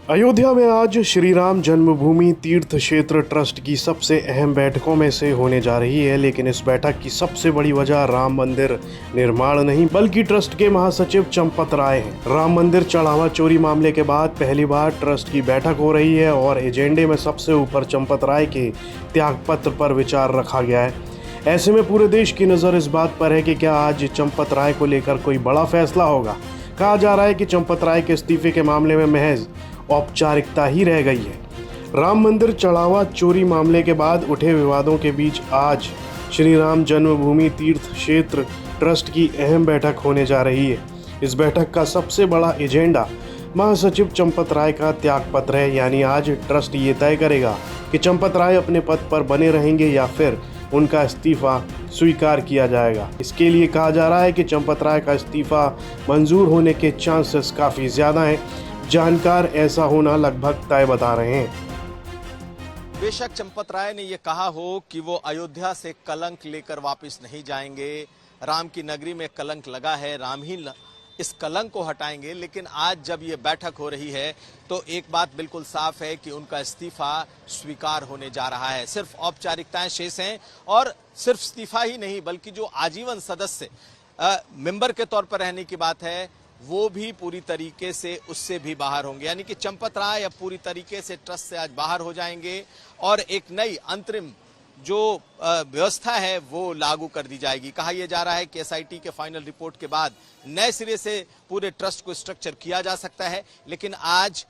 अयोध्या में आज श्री राम जन्मभूमि तीर्थ क्षेत्र ट्रस्ट की सबसे अहम बैठकों में से होने जा रही है। लेकिन इस बैठक की सबसे बड़ी वजह राम मंदिर निर्माण नहीं बल्कि ट्रस्ट के महासचिव चंपत राय हैं। राम मंदिर चढ़ावा चोरी मामले के बाद पहली बार ट्रस्ट की बैठक हो रही है और एजेंडे में सबसे ऊपर चंपत राय के त्यागपत्र पर विचार रखा गया है। ऐसे में पूरे देश की नज़र इस बात पर है कि क्या आज चंपत राय को लेकर कोई बड़ा फैसला होगा। कहा जा रहा है कि चंपत राय के इस्तीफे के मामले में महज औपचारिकता ही रह गई है। राम मंदिर चढ़ावा चोरी मामले के बाद उठे विवादों के बीच आज श्री राम जन्मभूमि तीर्थ क्षेत्र ट्रस्ट की अहम बैठक होने जा रही है। इस बैठक का सबसे बड़ा एजेंडा महासचिव चंपत राय का त्यागपत्र है, यानी आज ट्रस्ट ये तय करेगा कि चंपत राय अपने पद पर बने रहेंगे या फिर उनका इस्तीफा स्वीकार किया जाएगा। इसके लिए कहा जा रहा है कि चंपत राय का इस्तीफा मंजूर होने के चांसेस काफ़ी ज़्यादा हैं। जानकार ऐसा होना लगभग तय बता रहे हैं। बेशक चंपत राय ने यह कहा हो कि वो अयोध्या से कलंक लेकर वापस नहीं जाएंगे, राम की नगरी में कलंक लगा है, राम ही इस कलंक को हटाएंगे, लेकिन आज जब ये बैठक हो रही है तो एक बात बिल्कुल साफ है कि उनका इस्तीफा स्वीकार होने जा रहा है। सिर्फ औपचारिकताएं शेष हैं और सिर्फ इस्तीफा ही नहीं बल्कि जो आजीवन सदस्य मेंबर के तौर पर रहने की बात है वो भी पूरी तरीके से उससे भी बाहर होंगे, यानी कि चंपत राय अब पूरी तरीके से ट्रस्ट से आज बाहर हो जाएंगे और एक नई अंतरिम जो व्यवस्था है वो लागू कर दी जाएगी। कहा यह जा रहा है कि एसआईटी के फाइनल रिपोर्ट के बाद नए सिरे से पूरे ट्रस्ट को स्ट्रक्चर किया जा सकता है, लेकिन आज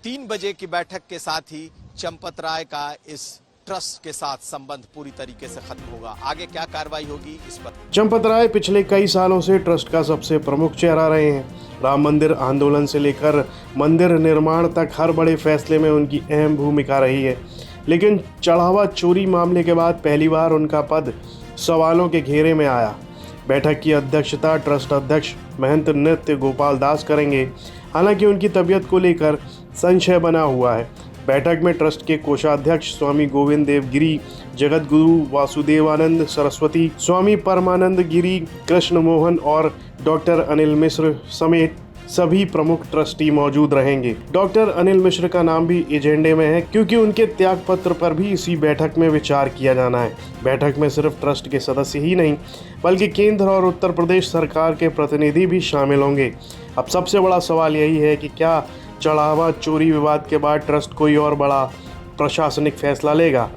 3 बजे की बैठक के साथ ही चंपत राय का इस ट्रस्ट के साथ संबंध पूरी तरीके से खत्म होगा। आगे क्या कार्रवाई होगी इस पर चंपत राय पिछले कई सालों से ट्रस्ट का सबसे प्रमुख चेहरा रहे हैं। राम मंदिर आंदोलन से लेकर मंदिर निर्माण तक हर बड़े फैसले में उनकी अहम भूमिका रही है। लेकिन चढ़ावा चोरी मामले के बाद पहली बार उनका पद सवालों के घेरे में आया। बैठक की अध्यक्षता ट्रस्ट अध्यक्ष महंत नृत्य गोपाल दास करेंगे। हालांकि उनकी तबीयत को लेकर संशय बना हुआ है। बैठक में ट्रस्ट के कोषाध्यक्ष स्वामी गोविंद देव गिरी, जगत गुरु वासुदेवानंद सरस्वती, स्वामी परमानंद गिरी, कृष्ण मोहन और डॉक्टर अनिल मिश्र समेत सभी प्रमुख ट्रस्टी मौजूद रहेंगे। डॉक्टर अनिल मिश्र का नाम भी एजेंडे में है क्योंकि उनके त्यागपत्र पर भी इसी बैठक में विचार किया जाना है। बैठक में सिर्फ ट्रस्ट के सदस्य ही नहीं बल्कि केंद्र और उत्तर प्रदेश सरकार के प्रतिनिधि भी शामिल होंगे। अब सबसे बड़ा सवाल यही है कि क्या चढ़ावा चोरी विवाद के बाद ट्रस्ट कोई और बड़ा प्रशासनिक फैसला लेगा।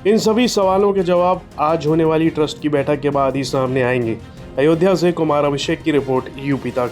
इन सभी सवालों के जवाब आज होने वाली ट्रस्ट की बैठक के बाद ही सामने आएंगे। अयोध्या से कुमार अभिषेक की रिपोर्ट यूपी तक।